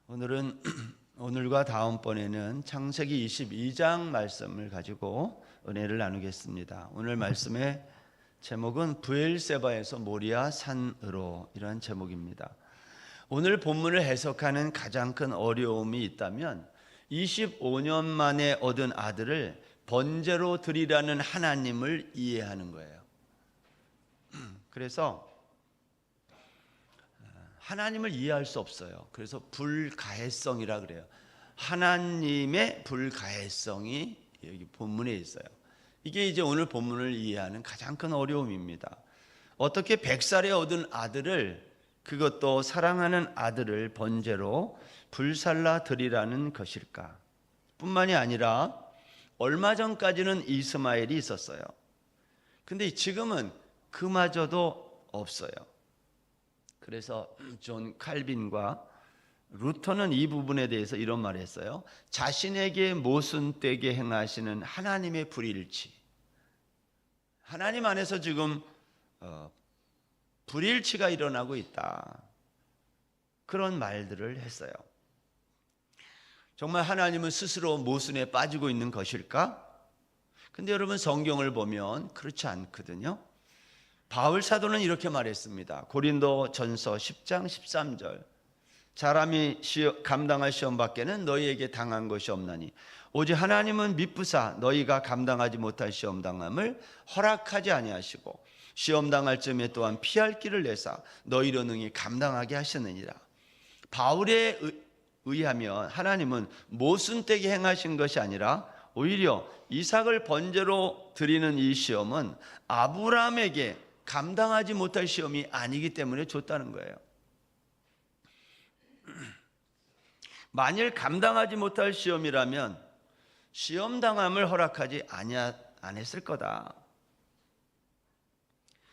오늘은 오늘과 다음번에는 창세기 22장 말씀을 가지고 은혜를 나누겠습니다. 오늘 말씀의 제목은 브엘세바에서 모리아 산으로, 이런 제목입니다. 오늘 본문을 해석하는 가장 큰 어려움이 있다면 25년 만에 얻은 아들을 번제로 드리라는 하나님을 이해하는 거예요. 그래서 하나님을 이해할 수 없어요. 그래서 불가해성이라 그래요. 하나님의 불가해성이 여기 본문에 있어요. 이게 이제 오늘 본문을 이해하는 가장 큰 어려움입니다. 어떻게 100살에 얻은 아들을, 그것도 사랑하는 아들을 번제로 불살라 드리라는 것일까? 뿐만이 아니라 얼마 전까지는 이스마엘이 있었어요. 근데 지금은 그마저도 없어요. 그래서 존 칼빈과 루터는 이 부분에 대해서 이런 말을 했어요. 자신에게 모순되게 행하시는 하나님의 불일치, 하나님 안에서 지금 불일치가 일어나고 있다, 그런 말들을 했어요. 정말 하나님은 스스로 모순에 빠지고 있는 것일까? 근데 여러분, 성경을 보면 그렇지 않거든요. 바울 사도는 이렇게 말했습니다. 고린도 전서 10장 13절. 사람이 감당할 시험 밖에는 너희에게 당한 것이 없나니 오직 하나님은 미쁘사 너희가 감당하지 못할 시험 당함을 허락하지 아니하시고 시험 당할 즈음에 또한 피할 길을 내사 너희로 능히 감당하게 하시느니라. 바울에 의하면 하나님은 모순되게 행하신 것이 아니라 오히려 이삭을 번제로 드리는 이 시험은 아브라함에게 감당하지 못할 시험이 아니기 때문에 줬다는 거예요. 만일 감당하지 못할 시험이라면 시험 당함을 허락하지 안 했을 거다.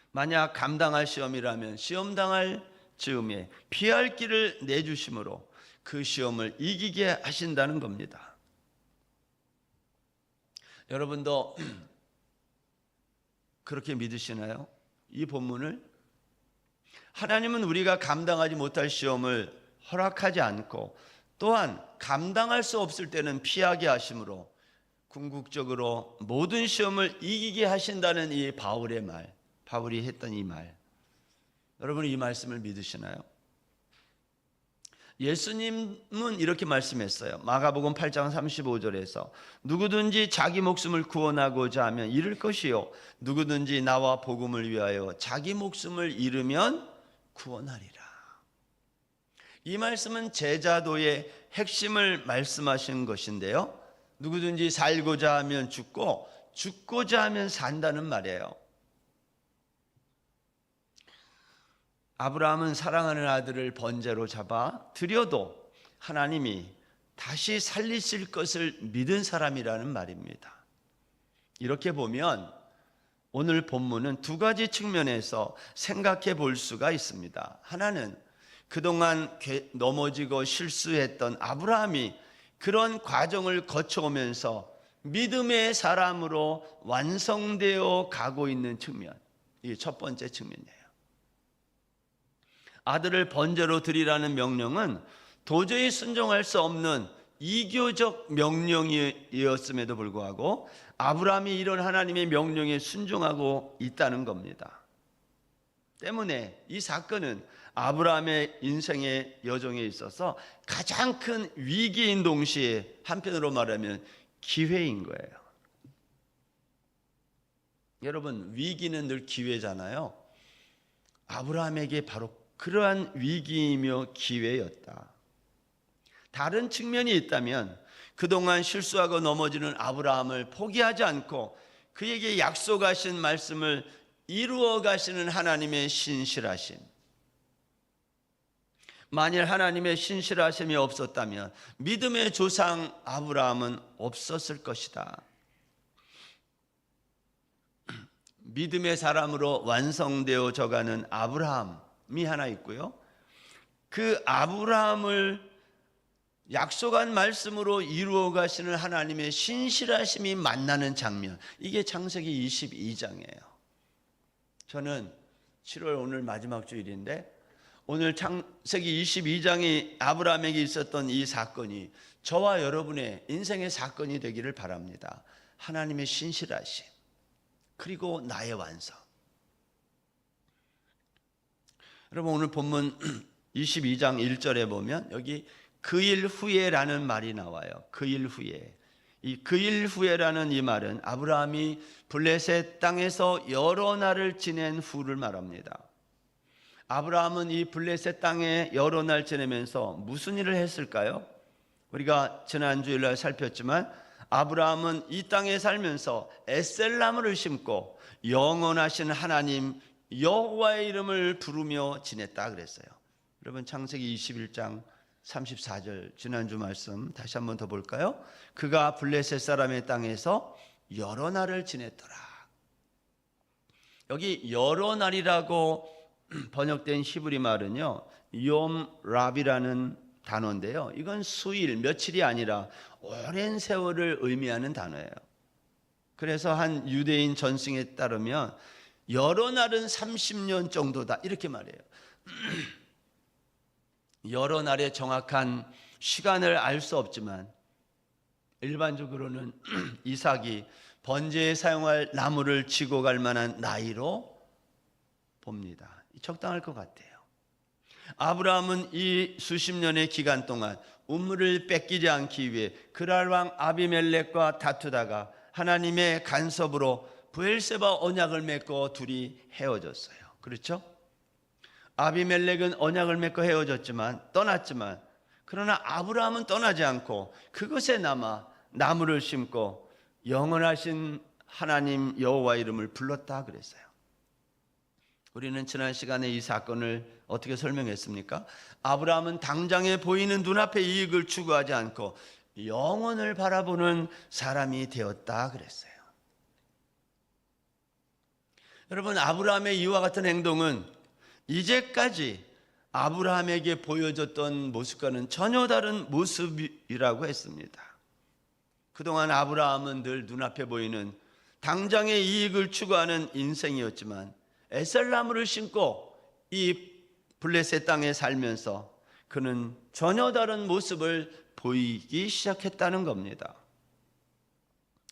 만약 감당할 시험이라면 시험 당할 즈음에 피할 길을 내주심으로 그 시험을 이기게 하신다는 겁니다. 여러분도 그렇게 믿으시나요? 이 본문을? 하나님은 우리가 감당하지 못할 시험을 허락하지 않고 또한 감당할 수 없을 때는 피하게 하심으로 궁극적으로 모든 시험을 이기게 하신다는 이 바울의 말, 바울이 했던 이 말, 여러분 이 말씀을 믿으시나요? 예수님은 이렇게 말씀했어요. 마가복음 8장 35절에서 누구든지 자기 목숨을 구원하고자 하면 잃을 것이요 누구든지 나와 복음을 위하여 자기 목숨을 잃으면 구원하리라. 이 말씀은 제자도의 핵심을 말씀하신 것인데요, 누구든지 살고자 하면 죽고 죽고자 하면 산다는 말이에요. 아브라함은 사랑하는 아들을 번제로 잡아 드려도 하나님이 다시 살리실 것을 믿은 사람이라는 말입니다. 이렇게 보면 오늘 본문은 두 가지 측면에서 생각해 볼 수가 있습니다. 하나는 그동안 넘어지고 실수했던 아브라함이 그런 과정을 거쳐오면서 믿음의 사람으로 완성되어 가고 있는 측면, 이게 첫 번째 측면이에요. 아들을 번제로 드리라는 명령은 도저히 순종할 수 없는 이교적 명령이었음에도 불구하고 아브라함이 이런 하나님의 명령에 순종하고 있다는 겁니다. 때문에 이 사건은 아브라함의 인생의 여정에 있어서 가장 큰 위기인 동시에 한편으로 말하면 기회인 거예요. 여러분, 위기는 늘 기회잖아요. 아브라함에게 바로 그러한 위기이며 기회였다. 다른 측면이 있다면 그동안 실수하고 넘어지는 아브라함을 포기하지 않고 그에게 약속하신 말씀을 이루어 가시는 하나님의 신실하심. 만일 하나님의 신실하심이 없었다면 믿음의 조상 아브라함은 없었을 것이다. 믿음의 사람으로 완성되어져 가는 아브라함이 하나 있고요, 그 아브라함을 약속한 말씀으로 이루어 가시는 하나님의 신실하심이 만나는 장면, 이게 창세기 22장이에요. 저는 7월 오늘 마지막 주일인데 오늘 창세기 22장이 아브라함에게 있었던 이 사건이 저와 여러분의 인생의 사건이 되기를 바랍니다. 하나님의 신실하심, 그리고 나의 완성. 여러분, 오늘 본문 22장 1절에 보면 여기 그일 후에라는 말이 나와요. 그일 후에. 이 그일 후에라는 이 말은 아브라함이 블레셋 땅에서 여러 날을 지낸 후를 말합니다. 아브라함은 이 블레셋 땅에 여러 날 지내면서 무슨 일을 했을까요? 우리가 지난 주일날 살폈지만 아브라함은 이 땅에 살면서 에셀나무를 심고 영원하신 하나님 여호와의 이름을 부르며 지냈다 그랬어요. 여러분, 창세기 21장 34절 지난주 말씀 다시 한번 더 볼까요? 그가 블레셋 사람의 땅에서 여러 날을 지냈더라. 여기 여러 날이라고 번역된 히브리 말은요, 욤 랍이라는 단어인데요, 이건 수일, 며칠이 아니라 오랜 세월을 의미하는 단어예요. 그래서 한 유대인 전승에 따르면 여러 날은 30년 정도다 이렇게 말해요. 여러 날의 정확한 시간을 알 수 없지만 일반적으로는 이삭이 번제에 사용할 나무를 지고 갈 만한 나이로 봅니다. 적당할 것 같아요. 아브라함은 이 수십 년의 기간 동안 우물을 뺏기지 않기 위해 그랄 왕 아비멜렉과 다투다가 하나님의 간섭으로 브엘세바 언약을 맺고 둘이 헤어졌어요. 그렇죠? 아비멜렉은 언약을 맺고 떠났지만 그러나 아브라함은 떠나지 않고 그것에 남아 나무를 심고 영원하신 하나님 여호와 이름을 불렀다 그랬어요. 우리는 지난 시간에 이 사건을 어떻게 설명했습니까? 아브라함은 당장에 보이는 눈앞의 이익을 추구하지 않고 영원을 바라보는 사람이 되었다 그랬어요. 여러분, 아브라함의 이와 같은 행동은 이제까지 아브라함에게 보여줬던 모습과는 전혀 다른 모습이라고 했습니다. 그동안 아브라함은 늘 눈앞에 보이는 당장의 이익을 추구하는 인생이었지만 에셀나무를 심고 이 블레셋 땅에 살면서 그는 전혀 다른 모습을 보이기 시작했다는 겁니다.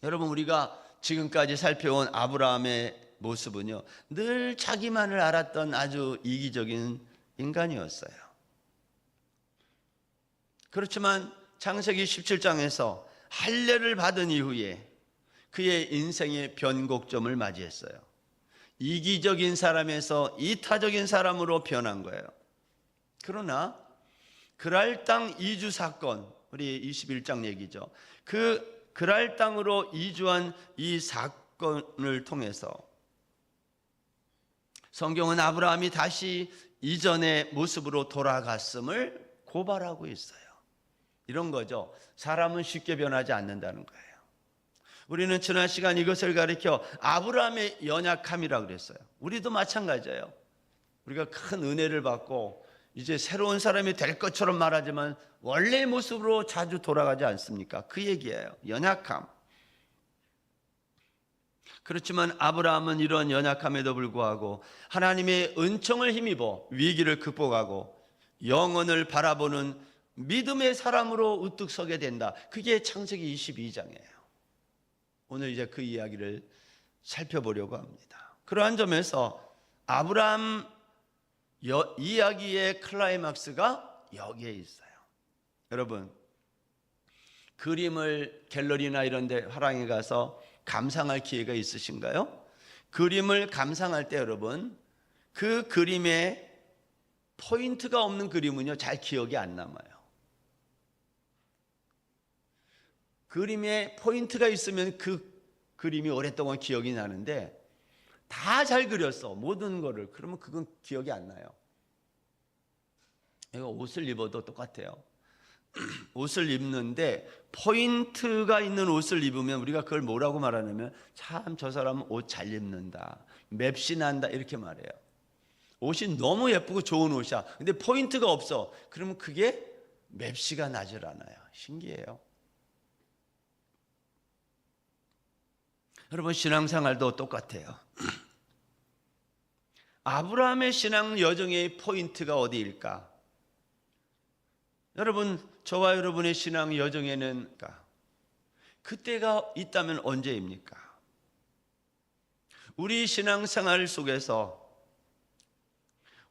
여러분, 우리가 지금까지 살펴온 아브라함의 모습은요, 늘 자기만을 알았던 아주 이기적인 인간이었어요. 그렇지만 창세기 17장에서 할례를 받은 이후에 그의 인생의 변곡점을 맞이했어요. 이기적인 사람에서 이타적인 사람으로 변한 거예요. 그러나 그랄 땅 이주 사건, 우리 21장 얘기죠. 그랄 땅으로 이주한 이 사건을 통해서 성경은 아브라함이 다시 이전의 모습으로 돌아갔음을 고발하고 있어요. 이런 거죠. 사람은 쉽게 변하지 않는다는 거예요. 우리는 지난 시간 이것을 가리켜 아브라함의 연약함이라고 그랬어요. 우리도 마찬가지예요. 우리가 큰 은혜를 받고 이제 새로운 사람이 될 것처럼 말하지만 원래의 모습으로 자주 돌아가지 않습니까? 그 얘기예요. 연약함. 그렇지만 아브라함은 이런 연약함에도 불구하고 하나님의 은총을 힘입어 위기를 극복하고 영원을 바라보는 믿음의 사람으로 우뚝 서게 된다. 그게 창세기 22장이에요. 오늘 이제 그 이야기를 살펴보려고 합니다. 그러한 점에서 아브라함 이야기의 클라이막스가 여기에 있어요. 여러분, 그림을 갤러리나 이런 데 화랑에 가서 감상할 기회가 있으신가요? 그림을 감상할 때 여러분, 그 그림에 포인트가 없는 그림은요, 잘 기억이 안 남아요. 그림에 포인트가 있으면 그 그림이 오랫동안 기억이 나는데 다 잘 그렸어, 모든 거를. 그러면 그건 기억이 안 나요. 이거 옷을 입어도 똑같아요. 옷을 입는데 포인트가 있는 옷을 입으면 우리가 그걸 뭐라고 말하냐면 참 저 사람은 옷 잘 입는다, 맵신한다 이렇게 말해요. 옷이 너무 예쁘고 좋은 옷이야. 근데 포인트가 없어. 그러면 그게 맵시가 나질 않아요. 신기해요. 여러분, 신앙생활도 똑같아요. 아브라함의 신앙 여정의 포인트가 어디일까? 여러분, 저와 여러분의 신앙 여정에는 그때가 있다면 언제입니까? 우리 신앙생활 속에서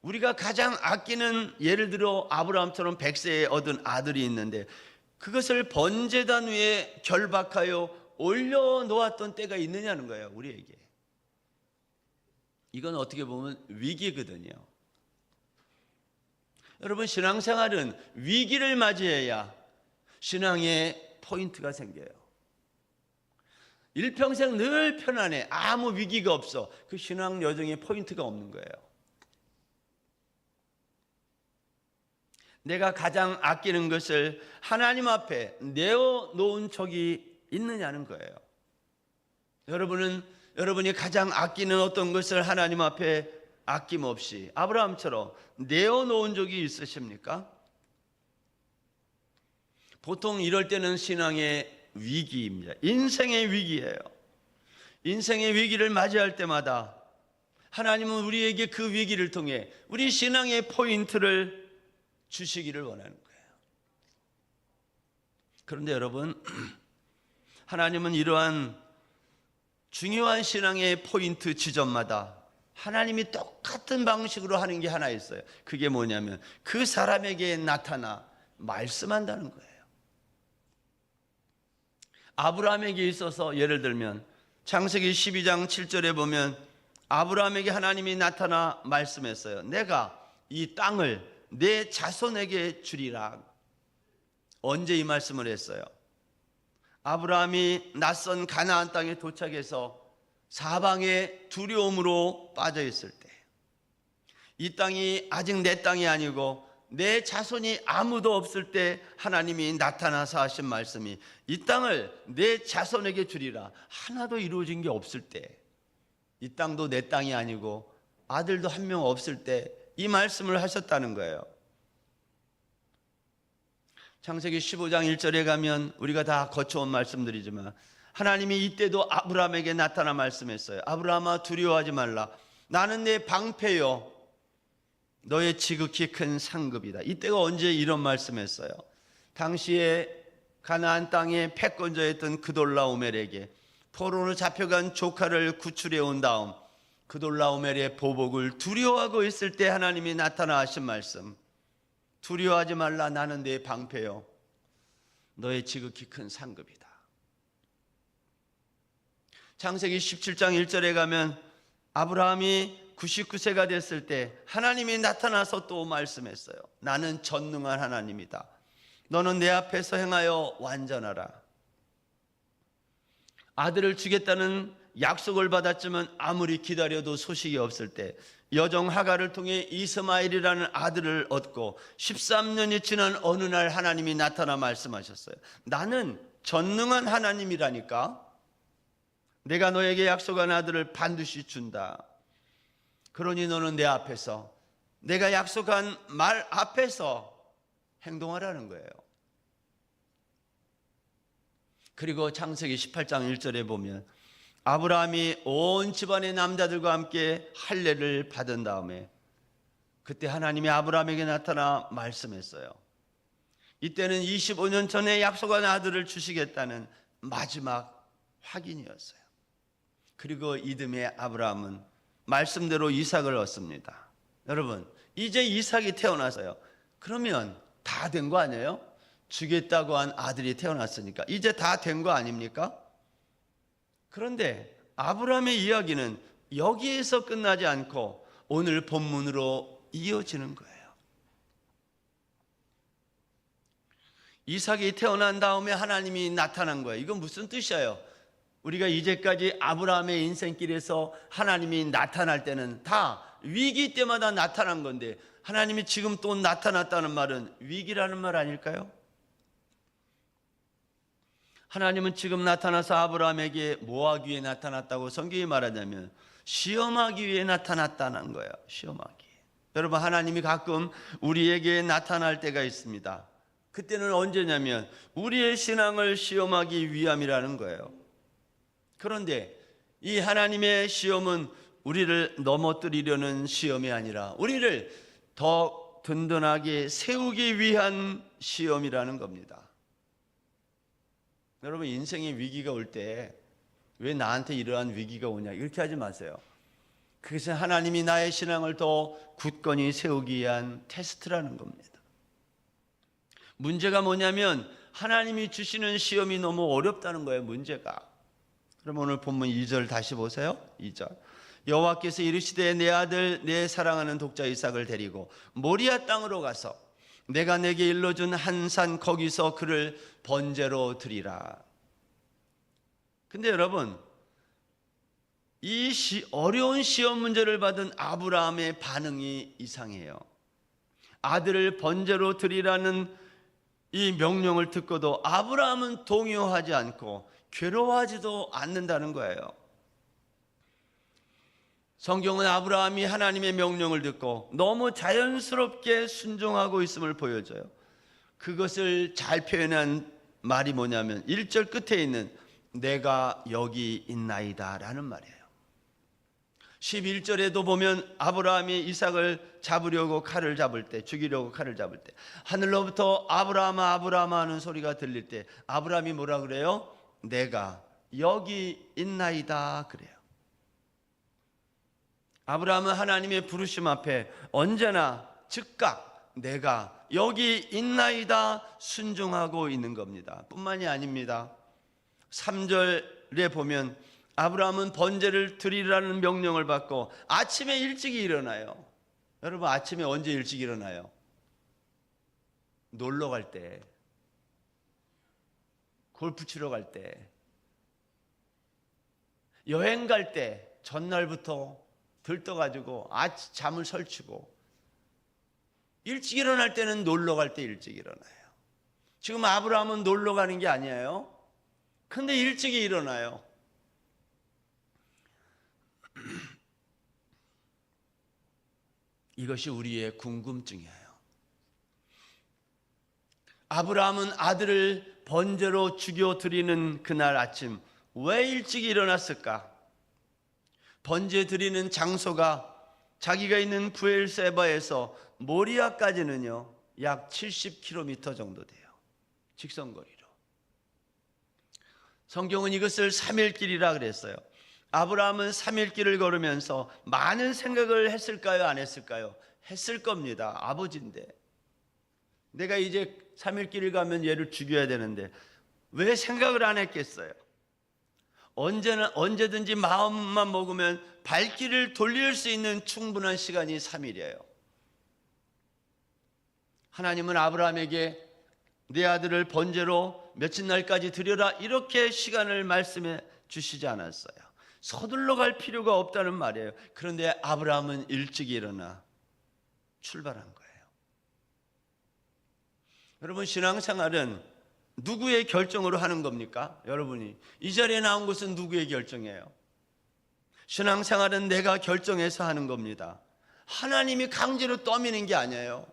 우리가 가장 아끼는, 예를 들어 아브라함처럼 100세에 얻은 아들이 있는데 그것을 번제단 위에 결박하여 올려놓았던 때가 있느냐는 거예요, 우리에게. 이건 어떻게 보면 위기거든요. 여러분, 신앙생활은 위기를 맞이해야 신앙의 포인트가 생겨요. 일평생 늘 편안해, 아무 위기가 없어, 그 신앙 여정에 포인트가 없는 거예요. 내가 가장 아끼는 것을 하나님 앞에 내어놓은 적이 있느냐는 거예요. 여러분이 가장 아끼는 어떤 것을 하나님 앞에 아낌없이 아브라함처럼 내어놓은 적이 있으십니까? 보통 이럴 때는 신앙의 위기입니다. 인생의 위기예요. 인생의 위기를 맞이할 때마다 하나님은 우리에게 그 위기를 통해 우리 신앙의 포인트를 주시기를 원하는 거예요. 그런데 여러분, 하나님은 이러한 중요한 신앙의 포인트 지점마다 하나님이 똑같은 방식으로 하는 게 하나 있어요. 그게 뭐냐면 그 사람에게 나타나 말씀한다는 거예요. 아브라함에게 있어서 예를 들면 창세기 12장 7절에 보면 아브라함에게 하나님이 나타나 말씀했어요. 내가 이 땅을 내 자손에게 주리라. 언제 이 말씀을 했어요? 아브라함이 낯선 가나안 땅에 도착해서 사방에 두려움으로 빠져 있을 때, 이 땅이 아직 내 땅이 아니고 내 자손이 아무도 없을 때 하나님이 나타나서 하신 말씀이 이 땅을 내 자손에게 주리라. 하나도 이루어진 게 없을 때, 이 땅도 내 땅이 아니고 아들도 한 명 없을 때 이 말씀을 하셨다는 거예요. 창세기 15장 1절에 가면 우리가 다 거쳐온 말씀들이지만 하나님이 이때도 아브라함에게 나타나 말씀했어요. 아브라함아, 두려워하지 말라. 나는 내 방패요 너의 지극히 큰 상급이다. 이때가 언제 이런 말씀했어요? 당시에 가나안 땅에 패권자였던 그돌라오멜에게 포로로 잡혀간 조카를 구출해 온 다음 그돌라오멜의 보복을 두려워하고 있을 때 하나님이 나타나 하신 말씀, 두려워하지 말라. 나는 내 방패요 너의 지극히 큰 상급이다. 창세기 17장 1절에 가면 아브라함이 99세가 됐을 때 하나님이 나타나서 또 말씀했어요. 나는 전능한 하나님이다. 너는 내 앞에서 행하여 완전하라. 아들을 주겠다는 약속을 받았지만 아무리 기다려도 소식이 없을 때 여종 하갈을 통해 이스마엘이라는 아들을 얻고 13년이 지난 어느 날 하나님이 나타나 말씀하셨어요. 나는 전능한 하나님이라니까. 내가 너에게 약속한 아들을 반드시 준다. 그러니 너는 내 앞에서, 내가 약속한 말 앞에서 행동하라는 거예요. 그리고 창세기 18장 1절에 보면 아브라함이 온 집안의 남자들과 함께 할례를 받은 다음에 그때 하나님이 아브라함에게 나타나 말씀했어요. 이때는 25년 전에 약속한 아들을 주시겠다는 마지막 확인이었어요. 그리고 이듬해 아브라함은 말씀대로 이삭을 얻습니다. 여러분, 이제 이삭이 태어나서요. 그러면 다 된 거 아니에요? 주겠다고 한 아들이 태어났으니까 이제 다 된 거 아닙니까? 그런데 아브라함의 이야기는 여기에서 끝나지 않고 오늘 본문으로 이어지는 거예요. 이삭이 태어난 다음에 하나님이 나타난 거예요. 이건 무슨 뜻이에요? 우리가 이제까지 아브라함의 인생길에서 하나님이 나타날 때는 다 위기 때마다 나타난 건데 하나님이 지금 또 나타났다는 말은 위기라는 말 아닐까요? 하나님은 지금 나타나서 아브라함에게 뭐 하기 위해 나타났다고 성경이 말하자면 시험하기 위해 나타났다는 거예요. 시험하기. 여러분, 하나님이 가끔 우리에게 나타날 때가 있습니다. 그때는 언제냐면 우리의 신앙을 시험하기 위함이라는 거예요. 그런데 이 하나님의 시험은 우리를 넘어뜨리려는 시험이 아니라 우리를 더 든든하게 세우기 위한 시험이라는 겁니다. 여러분, 인생의 위기가 올 때 왜 나한테 이러한 위기가 오냐 이렇게 하지 마세요. 그것은 하나님이 나의 신앙을 더 굳건히 세우기 위한 테스트라는 겁니다. 문제가 뭐냐면 하나님이 주시는 시험이 너무 어렵다는 거예요. 문제가. 그럼 오늘 본문 2절 다시 보세요. 2절. 여호와께서 이르시되 내 아들 내 사랑하는 독자 이삭을 데리고 모리아 땅으로 가서 내가 내게 일러준 한 산 거기서 그를 번제로 드리라. 근데 여러분, 이 어려운 시험 문제를 받은 아브라함의 반응이 이상해요. 아들을 번제로 드리라는 이 명령을 듣고도 아브라함은 동요하지 않고 괴로워하지도 않는다는 거예요. 성경은 아브라함이 하나님의 명령을 듣고 너무 자연스럽게 순종하고 있음을 보여줘요. 그것을 잘 표현한 말이 뭐냐면 1절 끝에 있는 내가 여기 있나이다 라는 말이에요. 11절에도 보면 아브라함이 이삭을 잡으려고 칼을 잡을 때, 죽이려고 칼을 잡을 때 하늘로부터 아브라함아 아브라함아 하는 소리가 들릴 때 아브라함이 뭐라 그래요? 내가 여기 있나이다 그래요. 아브라함은 하나님의 부르심 앞에 언제나 즉각 내가 여기 있나이다 순종하고 있는 겁니다. 뿐만이 아닙니다. 3절에 보면 아브라함은 번제를 드리라는 명령을 받고 아침에 일찍 일어나요. 여러분, 아침에 언제 일찍 일어나요? 놀러 갈 때, 골프 치러 갈 때, 여행 갈 때 전날부터 들떠가지고 잠을 설치고 일찍 일어날 때는 놀러 갈 때 일찍 일어나요. 지금 아브라함은 놀러 가는 게 아니에요. 근데 일찍 일어나요. 이것이 우리의 궁금증이에요. 아브라함은 아들을 번제로 죽여 드리는 그날 아침 왜 일찍 일어났을까? 번제 드리는 장소가 자기가 있는 브엘세바에서 모리아까지는요 약 70km 정도 돼요. 직선거리로. 성경은 이것을 3일 길이라 그랬어요. 아브라함은 3일 길을 걸으면서 많은 생각을 했을까요? 안 했을까요? 했을 겁니다. 아버지인데 내가 이제 3일 길을 가면 얘를 죽여야 되는데 왜 생각을 안 했겠어요? 언제든지 마음만 먹으면 발길을 돌릴 수 있는 충분한 시간이 3일이에요. 하나님은 아브라함에게 내 아들을 번제로 며칠 날까지 드려라 이렇게 시간을 말씀해 주시지 않았어요. 서둘러 갈 필요가 없다는 말이에요. 그런데 아브라함은 일찍 일어나 출발한 거예요. 여러분, 신앙생활은 누구의 결정으로 하는 겁니까? 여러분이 이 자리에 나온 것은 누구의 결정이에요? 신앙생활은 내가 결정해서 하는 겁니다. 하나님이 강제로 떠미는 게 아니에요.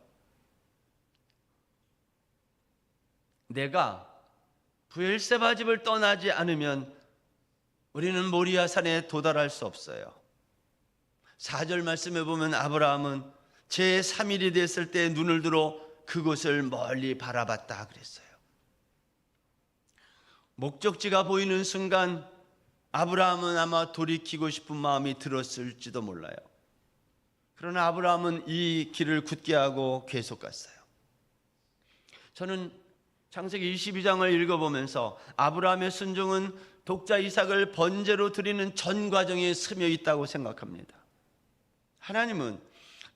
내가 브엘세바 집을 떠나지 않으면 우리는 모리아산에 도달할 수 없어요. 4절 말씀에 보면 아브라함은 제3일이 됐을 때 눈을 들어 그곳을 멀리 바라봤다 그랬어요. 목적지가 보이는 순간 아브라함은 아마 돌이키고 싶은 마음이 들었을지도 몰라요. 그러나 아브라함은 이 길을 굳게 하고 계속 갔어요. 저는 창세기 22장을 읽어보면서 아브라함의 순종은 독자 이삭을 번제로 드리는 전 과정에 스며 있다고 생각합니다. 하나님은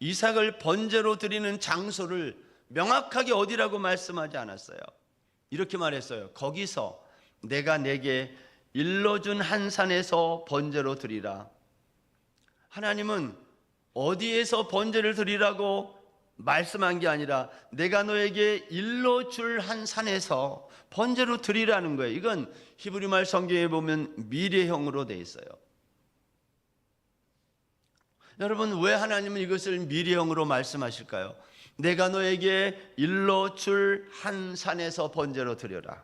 이삭을 번제로 드리는 장소를 명확하게 어디라고 말씀하지 않았어요. 이렇게 말했어요. 거기서 내가 내게 일러준 한 산에서 번제로 드리라. 하나님은 어디에서 번제를 드리라고 말씀한 게 아니라 내가 너에게 일러줄 한 산에서 번제로 드리라는 거예요. 이건 히브리말 성경에 보면 미래형으로 돼 있어요. 여러분, 왜 하나님은 이것을 미래형으로 말씀하실까요? 내가 너에게 일러줄 한 산에서 번제로 드려라.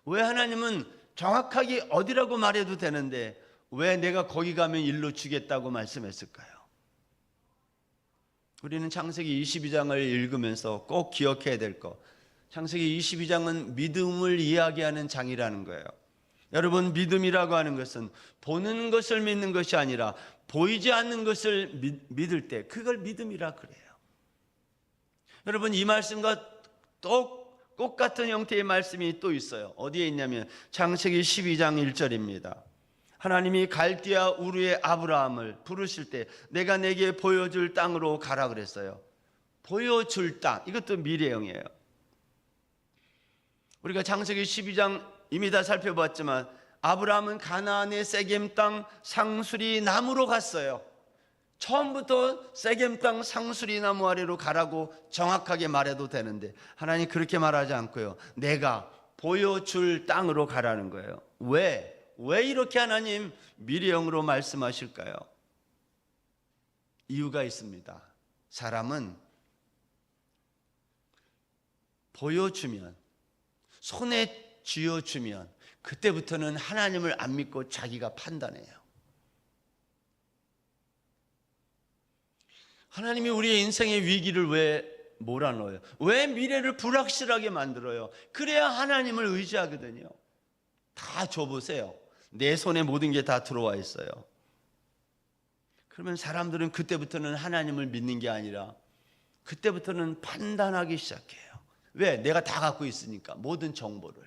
왜 하나님은 정확하게 어디라고 말해도 되는데 왜 내가 거기 가면 일로 주겠다고 말씀했을까요? 우리는 창세기 22장을 읽으면서 꼭 기억해야 될 것, 창세기 22장은 믿음을 이야기하는 장이라는 거예요. 여러분, 믿음이라고 하는 것은 보는 것을 믿는 것이 아니라 보이지 않는 것을 믿을 때 그걸 믿음이라 그래요. 여러분, 이 말씀과 똑같은 형태의 말씀이 또 있어요. 어디에 있냐면 창세기 12장 1절입니다. 하나님이 갈대아 우르의 아브라함을 부르실 때 내가 내게 보여줄 땅으로 가라 그랬어요. 보여줄 땅, 이것도 미래형이에요. 우리가 창세기 12장 이미 다 살펴봤지만 아브라함은 가나안의 세겜 땅 상수리 나무로 갔어요. 처음부터 세겜 땅 상수리 나무 아래로 가라고 정확하게 말해도 되는데 하나님 그렇게 말하지 않고요, 내가 보여줄 땅으로 가라는 거예요. 왜 이렇게 하나님 미래형으로 말씀하실까요? 이유가 있습니다. 사람은 보여주면, 손에 쥐어주면 그때부터는 하나님을 안 믿고 자기가 판단해요. 하나님이 우리의 인생의 위기를 왜 몰아넣어요? 왜 미래를 불확실하게 만들어요? 그래야 하나님을 의지하거든요. 다 줘보세요. 내 손에 모든 게 다 들어와 있어요. 그러면 사람들은 그때부터는 하나님을 믿는 게 아니라 그때부터는 판단하기 시작해요. 왜? 내가 다 갖고 있으니까, 모든 정보를.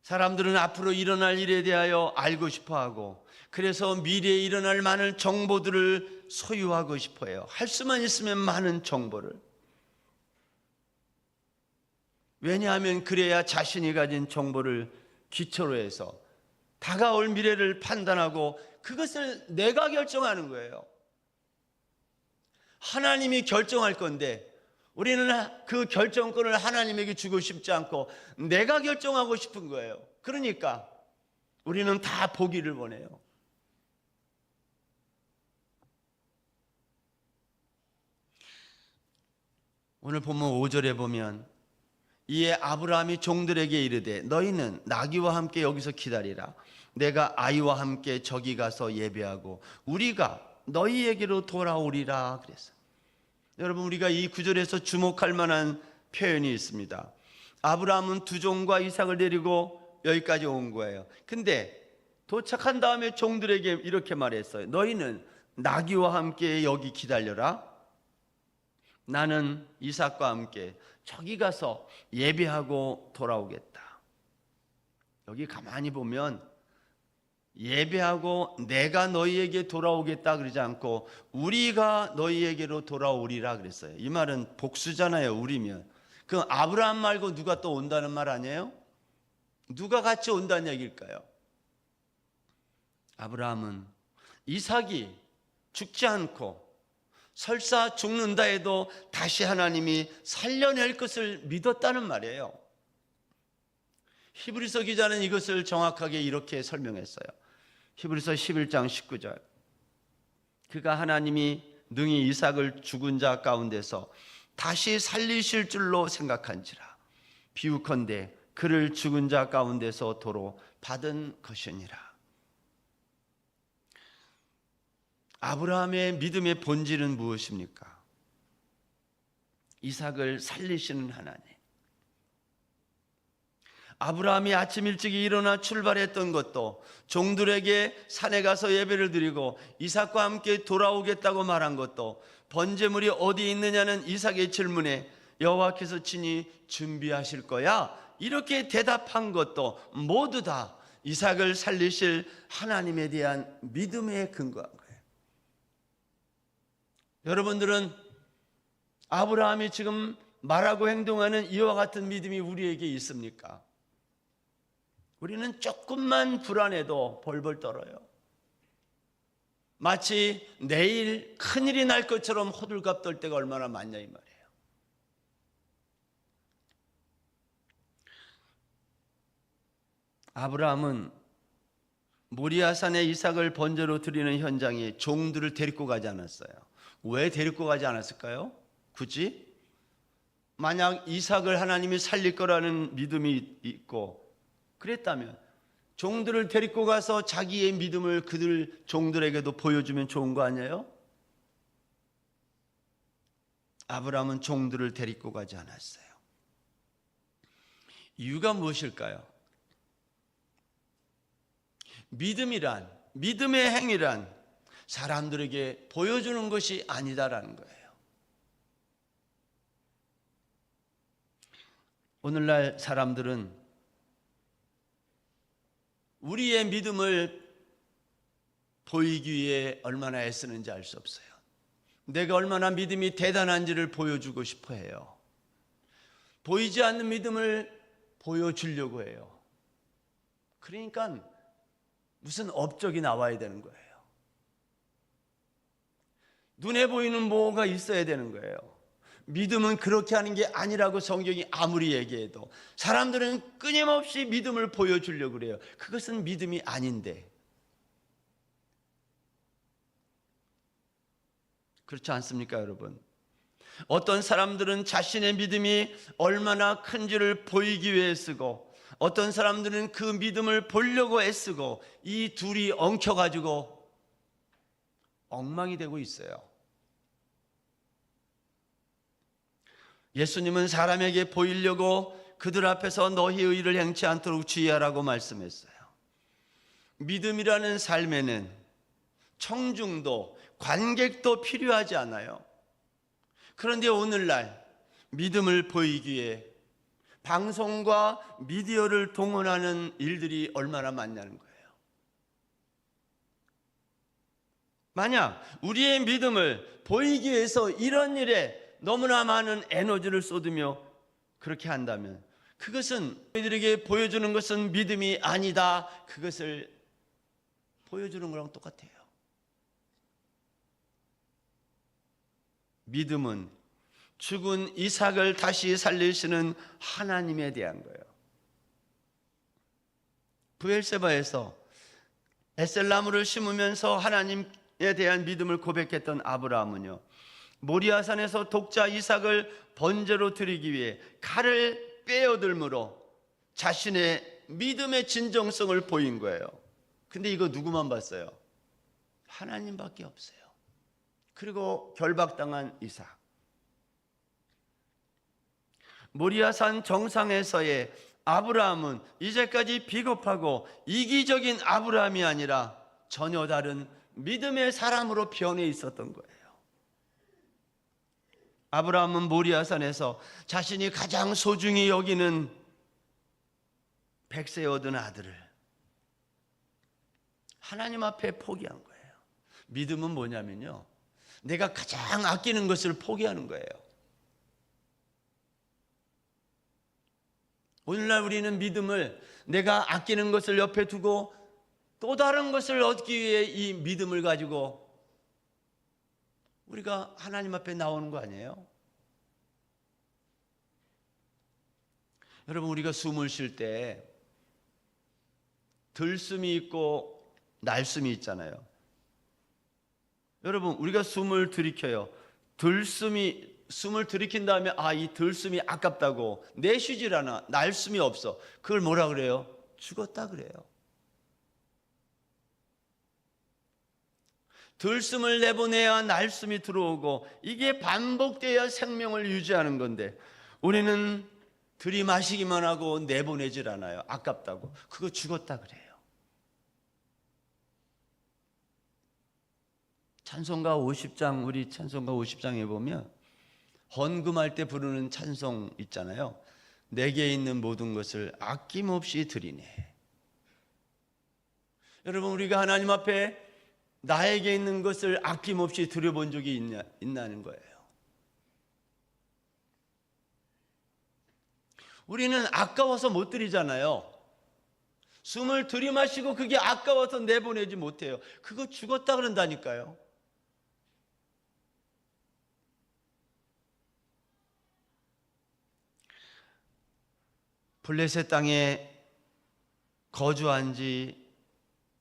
사람들은 앞으로 일어날 일에 대하여 알고 싶어하고, 그래서 미래에 일어날 많은 정보들을 소유하고 싶어해요. 할 수만 있으면 많은 정보를. 왜냐하면 그래야 자신이 가진 정보를 기초로 해서 다가올 미래를 판단하고 그것을 내가 결정하는 거예요. 하나님이 결정할 건데 우리는 그 결정권을 하나님에게 주고 싶지 않고 내가 결정하고 싶은 거예요. 그러니까 우리는 다 보기를 원해요. 오늘 본문 5절에 보면 이에 아브라함이 종들에게 이르되 너희는 나귀와 함께 여기서 기다리라. 내가 아이와 함께 저기 가서 예배하고 우리가 너희에게로 돌아오리라 그랬어요. 여러분, 우리가 이 구절에서 주목할 만한 표현이 있습니다. 아브라함은 두 종과 이삭을 데리고 여기까지 온 거예요. 근데 도착한 다음에 종들에게 이렇게 말했어요. 너희는 나귀와 함께 여기 기다려라. 나는 이삭과 함께 저기 가서 예배하고 돌아오겠다. 여기 가만히 보면 예배하고 내가 너희에게 돌아오겠다 그러지 않고 우리가 너희에게로 돌아오리라 그랬어요. 이 말은 복수잖아요. 우리면. 그럼 아브라함 말고 누가 또 온다는 말 아니에요? 누가 같이 온다는 얘기일까요? 아브라함은 이삭이 죽지 않고 설사 죽는다 해도 다시 하나님이 살려낼 것을 믿었다는 말이에요. 히브리서 기자는 이것을 정확하게 이렇게 설명했어요. 히브리서 11장 19절. 그가 하나님이 능히 이삭을 죽은 자 가운데서 다시 살리실 줄로 생각한지라. 비유컨대 그를 죽은 자 가운데서 도로 받은 것이니라. 아브라함의 믿음의 본질은 무엇입니까? 이삭을 살리시는 하나님. 아브라함이 아침 일찍 일어나 출발했던 것도 종들에게 산에 가서 예배를 드리고 이삭과 함께 돌아오겠다고 말한 것도 번제물이 어디 있느냐는 이삭의 질문에 여호와께서 친히 준비하실 거야 이렇게 대답한 것도 모두 다 이삭을 살리실 하나님에 대한 믿음에 근거한 거예요. 여러분들은 아브라함이 지금 말하고 행동하는 이와 같은 믿음이 우리에게 있습니까? 우리는 조금만 불안해도 벌벌 떨어요. 마치 내일 큰일이 날 것처럼 호들갑 떨 때가 얼마나 많냐 이 말이에요. 아브라함은 모리아산에 이삭을 번제로 드리는 현장에 종들을 데리고 가지 않았어요. 왜 데리고 가지 않았을까요? 굳이? 만약 이삭을 하나님이 살릴 거라는 믿음이 있고 그랬다면 종들을 데리고 가서 자기의 믿음을 그들 종들에게도 보여주면 좋은 거 아니에요? 아브라함은 종들을 데리고 가지 않았어요. 이유가 무엇일까요? 믿음이란, 믿음의 행위란 사람들에게 보여주는 것이 아니다라는 거예요. 오늘날 사람들은 우리의 믿음을 보이기 위해 얼마나 애쓰는지 알 수 없어요. 내가 얼마나 믿음이 대단한지를 보여주고 싶어 해요. 보이지 않는 믿음을 보여주려고 해요. 그러니까 무슨 업적이 나와야 되는 거예요. 눈에 보이는 뭐가 있어야 되는 거예요. 믿음은 그렇게 하는 게 아니라고 성경이 아무리 얘기해도 사람들은 끊임없이 믿음을 보여주려고 그래요. 그것은 믿음이 아닌데. 그렇지 않습니까, 여러분? 어떤 사람들은 자신의 믿음이 얼마나 큰지를 보이기 위해 쓰고, 어떤 사람들은 그 믿음을 보려고 애쓰고, 이 둘이 엉켜가지고 엉망이 되고 있어요. 예수님은 사람에게 보이려고 그들 앞에서 너희 의를 행치 않도록 주의하라고 말씀했어요. 믿음이라는 삶에는 청중도 관객도 필요하지 않아요. 그런데 오늘날 믿음을 보이기 위해 방송과 미디어를 동원하는 일들이 얼마나 많냐는 거예요. 만약 우리의 믿음을 보이기 위해서 이런 일에 너무나 많은 에너지를 쏟으며 그렇게 한다면 그것은 우리들에게 보여주는 것은 믿음이 아니다. 그것을 보여주는 거랑 똑같아요. 믿음은 죽은 이삭을 다시 살리시는 하나님에 대한 거예요. 브엘세바에서 에셀나무를 심으면서 하나님에 대한 믿음을 고백했던 아브라함은요, 모리아산에서 독자 이삭을 번제로 드리기 위해 칼을 빼어들므로 자신의 믿음의 진정성을 보인 거예요. 근데 이거 누구만 봤어요? 하나님밖에 없어요. 그리고 결박당한 이삭. 모리아산 정상에서의 아브라함은 이제까지 비겁하고 이기적인 아브라함이 아니라 전혀 다른 믿음의 사람으로 변해 있었던 거예요. 아브라함은 모리아산에서 자신이 가장 소중히 여기는 백세 얻은 아들을 하나님 앞에 포기한 거예요. 믿음은 뭐냐면요, 내가 가장 아끼는 것을 포기하는 거예요. 오늘날 우리는 믿음을 내가 아끼는 것을 옆에 두고 또 다른 것을 얻기 위해 이 믿음을 가지고 우리가 하나님 앞에 나오는 거 아니에요? 여러분, 우리가 숨을 쉴 때 들숨이 있고 날숨이 있잖아요. 여러분, 우리가 숨을 들이켜요. 숨을 들이킨 다음에 이 들숨이 아깝다고 내쉬질 않아. 날숨이 없어. 그걸 뭐라 그래요? 죽었다 그래요. 들숨을 내보내야 날숨이 들어오고 이게 반복돼야 생명을 유지하는 건데 우리는 들이마시기만 하고 내보내질 않아요. 아깝다고. 그거 죽었다 그래요. 찬송가 50장, 우리 찬송가 50장에 보면 헌금할 때 부르는 찬송 있잖아요. 내게 있는 모든 것을 아낌없이 드리네. 여러분, 우리가 하나님 앞에 나에게 있는 것을 아낌없이 드려본 적이 있나는 거예요. 우리는 아까워서 못 드리잖아요. 숨을 들이마시고 그게 아까워서 내보내지 못해요. 그거 죽었다 그런다니까요. 블레셋 땅에 거주한 지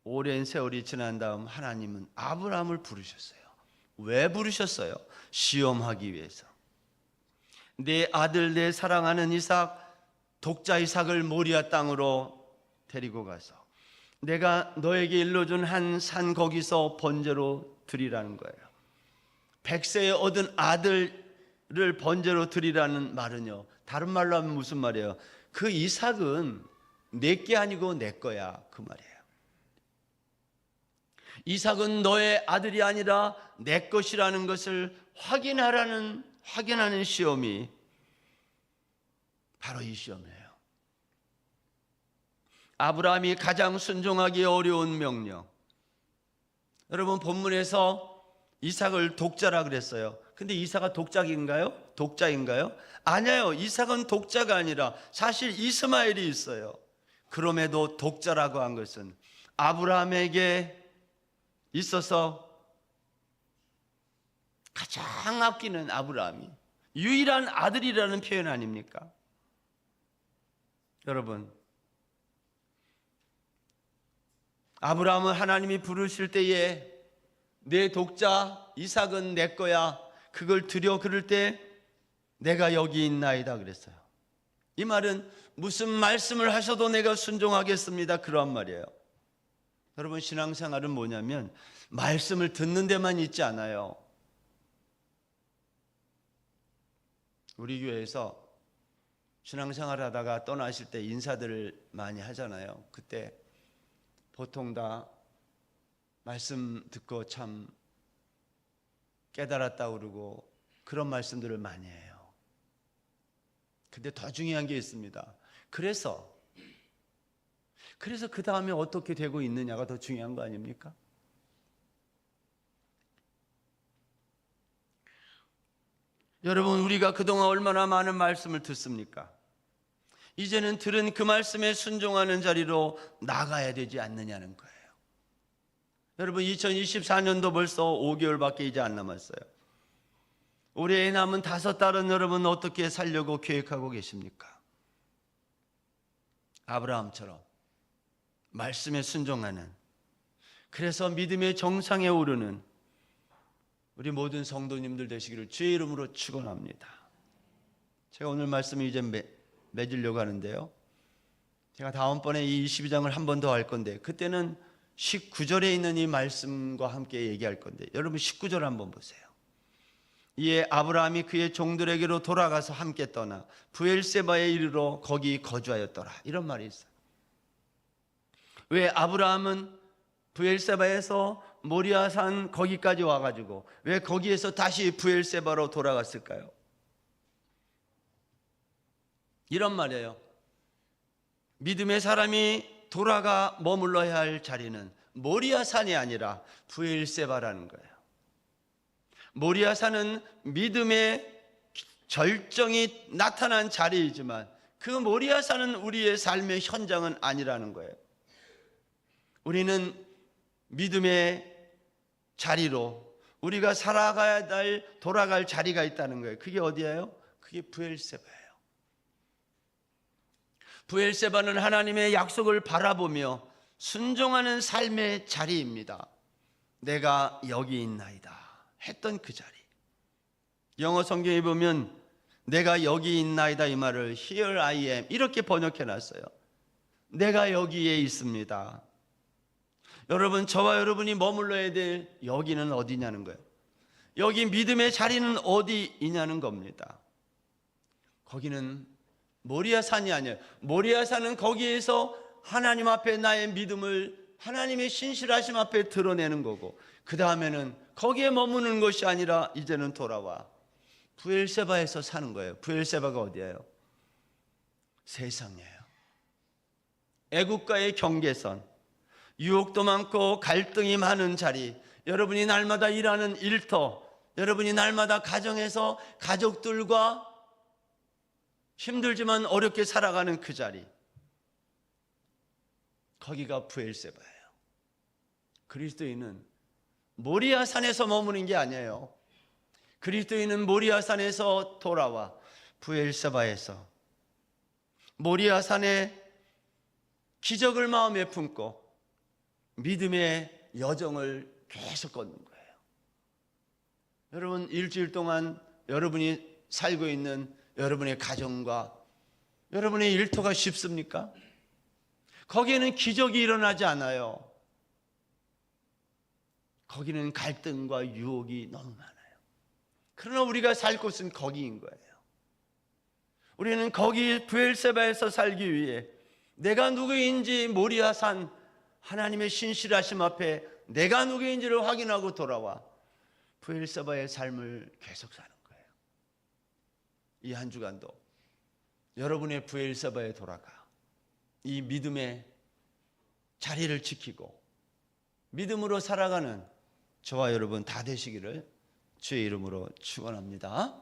오랜 세월이 지난 다음 하나님은 아브라함을 부르셨어요. 왜 부르셨어요? 시험하기 위해서. 내 아들, 내 사랑하는 이삭, 독자 이삭을 모리아 땅으로 데리고 가서 내가 너에게 일러준 한 산 거기서 번제로 드리라는 거예요. 100세에 얻은 아들을 번제로 드리라는 말은요, 다른 말로 하면 무슨 말이에요? 그 이삭은 내게 아니고 내 거야, 그 말이에요. 이삭은 너의 아들이 아니라 내 것이라는 것을 확인하는 시험이 바로 이 시험이에요. 아브라함이 가장 순종하기 어려운 명령. 여러분, 본문에서 이삭을 독자라 그랬어요. 근데 이삭은 독자인가요? 아니에요. 이삭은 독자가 아니라 사실 이스마엘이 있어요. 그럼에도 독자라고 한 것은 아브라함에게 있어서 가장 아끼는 아브라함이 유일한 아들이라는 표현 아닙니까? 여러분, 아브라함은 하나님이 부르실 때에 내 독자 이삭은 내 거야, 그걸 드려, 그럴 때 내가 여기 있나이다 그랬어요. 이 말은 무슨 말씀을 하셔도 내가 순종하겠습니다, 그런 말이에요. 여러분, 신앙생활은 뭐냐면 말씀을 듣는 데만 있지 않아요. 우리 교회에서 신앙생활 하다가 떠나실 때 인사들을 많이 하잖아요. 그때 보통 다 말씀 듣고 참 깨달았다 그러고 그런 말씀들을 많이 해요. 근데 더 중요한 게 있습니다. 그래서 그 다음에 어떻게 되고 있느냐가 더 중요한 거 아닙니까? 여러분, 우리가 그동안 얼마나 많은 말씀을 듣습니까? 이제는 들은 그 말씀에 순종하는 자리로 나가야 되지 않느냐는 거예요. 여러분, 2024년도 벌써 5개월밖에 이제 안 남았어요. 올해 남은 5달은 여러분 어떻게 살려고 계획하고 계십니까? 아브라함처럼 말씀에 순종하는, 그래서 믿음의 정상에 오르는 우리 모든 성도님들 되시기를 주의 이름으로 축원합니다. 제가 오늘 말씀을 이제 맺으려고 하는데요, 제가 다음번에 이 22장을 한 번 더 할 건데 그때는 19절에 있는 이 말씀과 함께 얘기할 건데, 여러분 19절 한번 보세요. 이에 아브라함이 그의 종들에게로 돌아가서 함께 떠나 브엘세바에 이르러 거기 거주하였더라, 이런 말이 있어요. 왜 아브라함은 브엘세바에서 모리아산 거기까지 와가지고 왜 거기에서 다시 브엘세바로 돌아갔을까요? 이런 말이에요. 믿음의 사람이 돌아가 머물러야 할 자리는 모리아산이 아니라 브엘세바라는 거예요. 모리아산은 믿음의 절정이 나타난 자리이지만 그 모리아산은 우리의 삶의 현장은 아니라는 거예요. 우리는 믿음의 자리로 우리가 살아가야 할, 돌아갈 자리가 있다는 거예요. 그게 어디예요? 그게 브엘세바예요. 브엘세바는 하나님의 약속을 바라보며 순종하는 삶의 자리입니다. 내가 여기 있나이다 했던 그 자리. 영어 성경에 보면 내가 여기 있나이다 이 말을 Here I am 이렇게 번역해 놨어요. 내가 여기에 있습니다. 여러분, 저와 여러분이 머물러야 될 여기는 어디냐는 거예요. 여기 믿음의 자리는 어디이냐는 겁니다. 거기는 모리아산이 아니에요. 모리아산은 거기에서 하나님 앞에 나의 믿음을 하나님의 신실하심 앞에 드러내는 거고, 그 다음에는 거기에 머무는 것이 아니라 이제는 돌아와 브엘세바에서 사는 거예요. 브엘세바가 어디예요? 세상이에요. 애국가의 경계선, 유혹도 많고 갈등이 많은 자리, 여러분이 날마다 일하는 일터, 여러분이 날마다 가정에서 가족들과 힘들지만 어렵게 살아가는 그 자리, 거기가 브엘세바예요. 그리스도인은 모리아산에서 머무는 게 아니에요. 그리스도인은 모리아산에서 돌아와 브엘세바에서 모리아산의 기적을 마음에 품고 믿음의 여정을 계속 걷는 거예요. 여러분, 일주일 동안 여러분이 살고 있는 여러분의 가정과 여러분의 일터가 쉽습니까? 거기에는 기적이 일어나지 않아요. 거기는 갈등과 유혹이 너무 많아요. 그러나 우리가 살 곳은 거기인 거예요. 우리는 거기 브엘세바에서 살기 위해 내가 누구인지 모리아산 하나님의 신실하심 앞에 내가 누구인지를 확인하고 돌아와 브엘세바의 삶을 계속 사는 거예요. 이 한 주간도 여러분의 브엘세바에 돌아가 이 믿음의 자리를 지키고 믿음으로 살아가는 저와 여러분 다 되시기를 주의 이름으로 축원합니다.